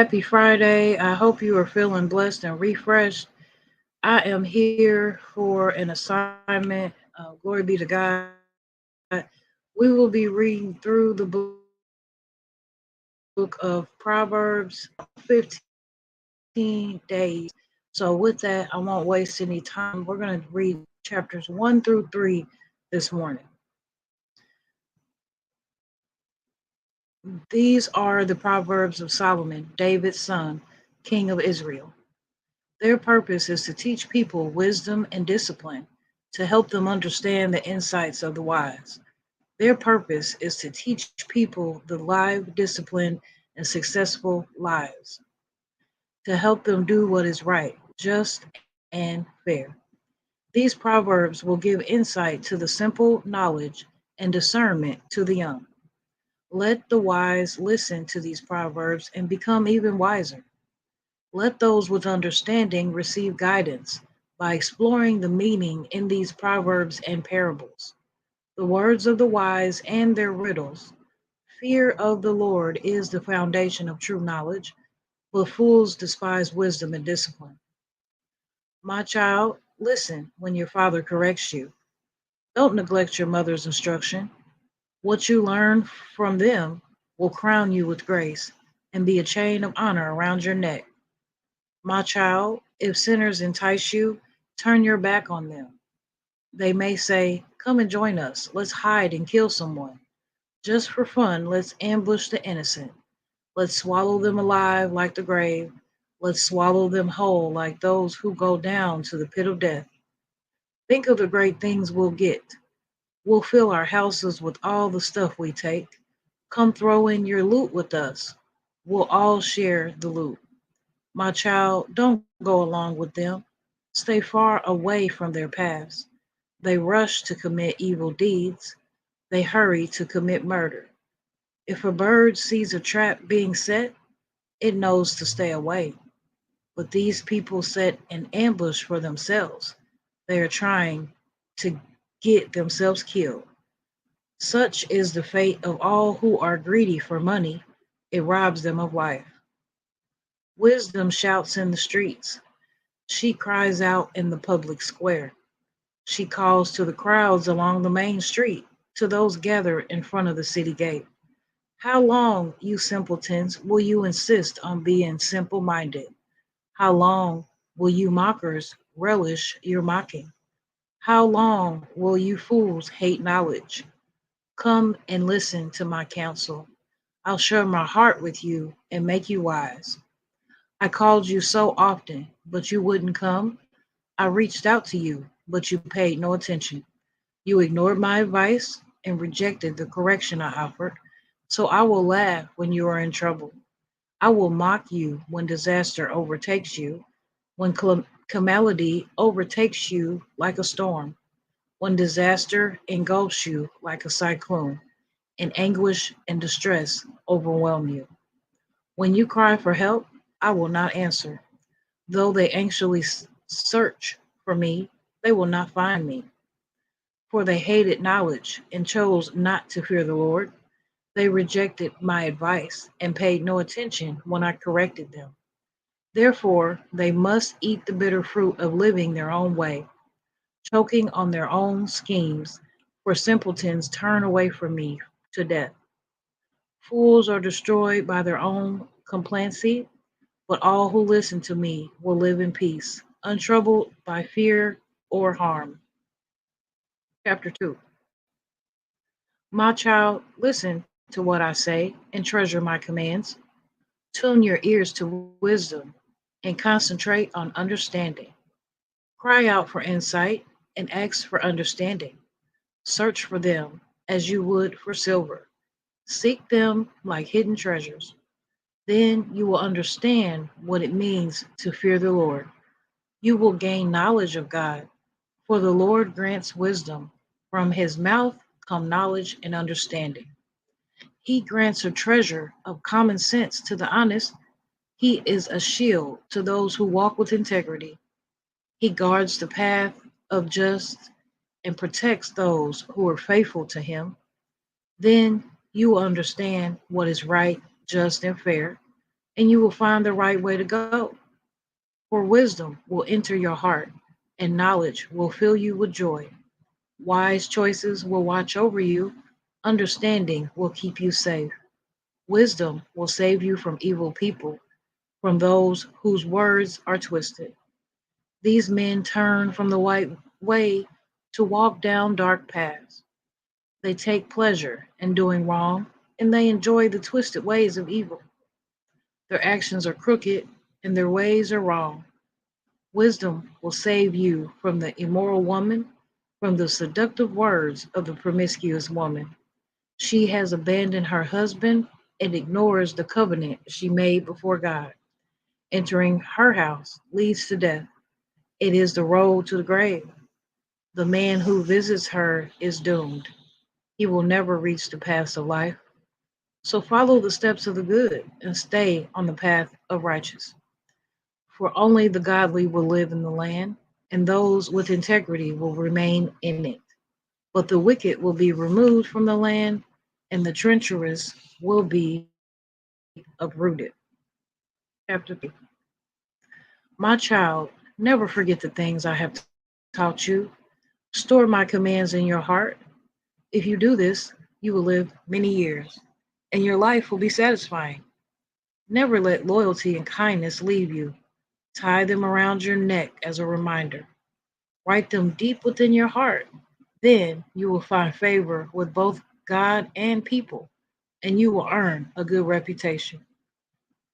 Happy Friday. I hope you are feeling blessed and refreshed. I am here for an assignment. Glory be to God. We will be reading through the book of Proverbs, 15 days. So, with that, I won't waste any time. We're going to read chapters 1 through 3 this morning. These are the Proverbs of Solomon, David's son, king of Israel. Their purpose is to teach people wisdom and discipline, to help them understand the insights of the wise. Their purpose is to teach people the life, discipline, and successful lives, to help them do what is right, just, and fair. These proverbs will give insight to the simple knowledge and discernment to the young. Let the wise listen to these proverbs and become even wiser. Let those with understanding receive guidance by exploring the meaning in these proverbs and parables. The words of the wise and their riddles. Fear of the Lord is the foundation of true knowledge, but fools despise wisdom and discipline. My child, listen when your father corrects you. Don't neglect your mother's instruction. What you learn from them will crown you with grace and be a chain of honor around your neck. My child, if sinners entice you, turn your back on them. They may say, "Come and join us. Let's hide and kill someone. Just for fun, let's ambush the innocent. Let's swallow them alive like the grave. Let's swallow them whole like those who go down to the pit of death." Think of the great things we'll get. We'll fill our houses with all the stuff we take. Come throw in your loot with us. We'll all share the loot. My child, don't go along with them. Stay far away from their paths. They rush to commit evil deeds. They hurry to commit murder. If a bird sees a trap being set, it knows to stay away. But these people set an ambush for themselves. They are trying to get themselves killed. Such is the fate of all who are greedy for money. It robs them of life. Wisdom shouts in the streets. She cries out in the public square. She calls to the crowds along the main street, to those gathered in front of the city gate. How long, you simpletons, will you insist on being simple minded? How long will you mockers relish your mocking? How long will you fools hate knowledge? Come and listen to my counsel. I'll share my heart with you and make you wise. I called you so often, but you wouldn't come. I reached out to you, but you paid no attention. You ignored my advice and rejected the correction I offered. So I will laugh when you are in trouble. I will mock you when disaster overtakes you, when calamity overtakes you like a storm, when disaster engulfs you like a cyclone, and anguish and distress overwhelm you. When you cry for help, I will not answer. Though they anxiously search for me, they will not find me. For they hated knowledge and chose not to fear the Lord. They rejected my advice and paid no attention when I corrected them. Therefore, they must eat the bitter fruit of living their own way, choking on their own schemes, for simpletons turn away from me to death. Fools are destroyed by their own complacency, but all who listen to me will live in peace, untroubled by fear or harm. Chapter 2. My child, listen to what I say and treasure my commands. Tune your ears to wisdom and concentrate on understanding. Cry out for insight and ask for understanding. Search for them as you would for silver. Seek them like hidden treasures. Then you will understand what it means to fear the Lord. You will gain knowledge of God, for the Lord grants wisdom. From his mouth come knowledge and understanding. He grants a treasure of common sense to the honest. He is a shield to those who walk with integrity. He guards the path of just and protects those who are faithful to him. Then you will understand what is right, just, and fair. and you will find the right way to go. For wisdom will enter your heart, and knowledge will fill you with joy. Wise choices will watch over you, understanding will keep you safe. Wisdom will save you from evil people, from those whose words are twisted. These men turn from the right way to walk down dark paths. They take pleasure in doing wrong, and they enjoy the twisted ways of evil. Their actions are crooked, and their ways are wrong. Wisdom will save you from the immoral woman, from the seductive words of the promiscuous woman. She has abandoned her husband and ignores the covenant she made before God. Entering her house leads to death. It is the road to the grave. The man who visits her is doomed. He will never reach the paths of life. So follow the steps of the good and stay on the path of righteousness. For only the godly will live in the land, and those with integrity will remain in it. But the wicked will be removed from the land, and the treacherous will be uprooted. Chapter 3. My child, never forget the things I have taught you. Store my commands in your heart. If you do this, you will live many years, and your life will be satisfying. Never let loyalty and kindness leave you. Tie them around your neck as a reminder. Write them deep within your heart. Then you will find favor with both God and people, and you will earn a good reputation.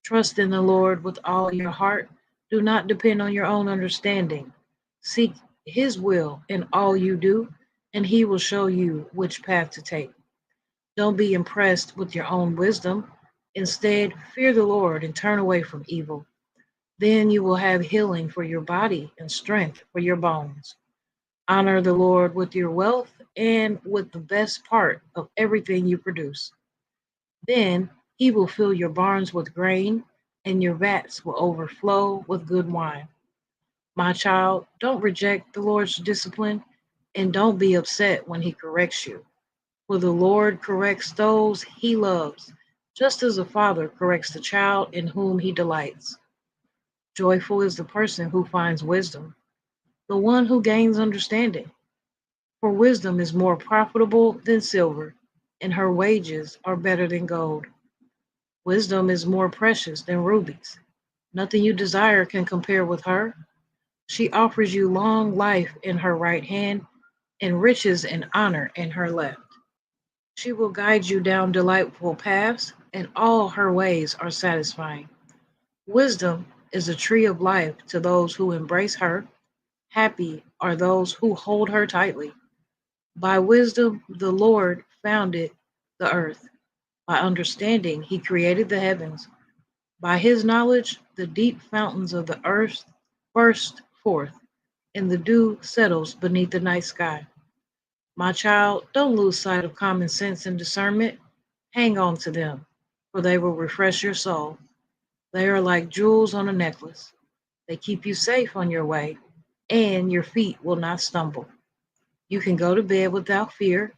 Trust in the Lord with all your heart. Do not depend on your own understanding. Seek His will in all you do, and He will show you which path to take. Don't be impressed with your own wisdom. Instead, fear the Lord and turn away from evil. Then you will have healing for your body and strength for your bones. Honor the Lord with your wealth and with the best part of everything you produce. Then He will fill your barns with grain, and your vats will overflow with good wine. My child, don't reject the Lord's discipline, and don't be upset when He corrects you. For the Lord corrects those He loves, just as a father corrects the child in whom He delights. Joyful is the person who finds wisdom, the one who gains understanding. For wisdom is more profitable than silver, and her wages are better than gold. Wisdom is more precious than rubies. Nothing you desire can compare with her. She offers you long life in her right hand and riches and honor in her left. She will guide you down delightful paths, and all her ways are satisfying. Wisdom is a tree of life to those who embrace her. Happy are those who hold her tightly. By wisdom, the Lord founded the earth. By understanding, He created the heavens. By His knowledge, the deep fountains of the earth burst forth, and the dew settles beneath the night sky. My child, don't lose sight of common sense and discernment. Hang on to them, for they will refresh your soul. They are like jewels on a necklace. They keep you safe on your way, and your feet will not stumble. You can go to bed without fear.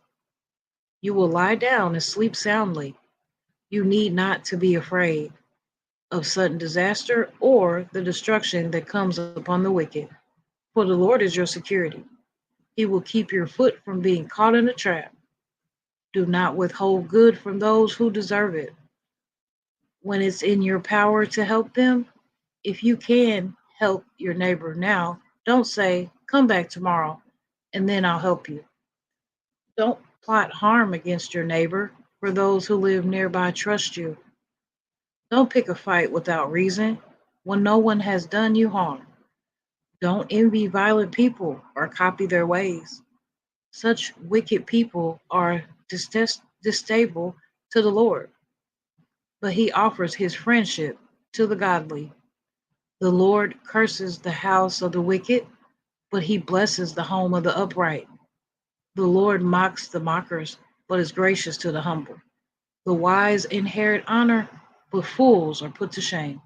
You will lie down and sleep soundly. You need not to be afraid of sudden disaster or the destruction that comes upon the wicked. For the Lord is your security. He will keep your foot from being caught in a trap. Do not withhold good from those who deserve it. When it's in your power to help them, if you can help your neighbor now, don't say, come back tomorrow and then I'll help you. Don't plot harm against your neighbor, for those who live nearby trust you. Don't pick a fight without reason when no one has done you harm. Don't envy violent people or copy their ways. Such wicked people are distasteful to the Lord, but He offers His friendship to the godly. The Lord curses the house of the wicked, but He blesses the home of the upright. The Lord mocks the mockers, but is gracious to the humble. The wise inherit honor, but fools are put to shame.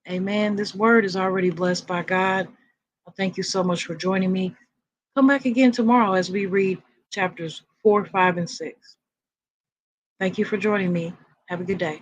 Amen. This word is already blessed by God. Thank you so much for joining me. Come back again tomorrow as we read chapters 4, 5, and 6. Thank you for joining me. Have a good day.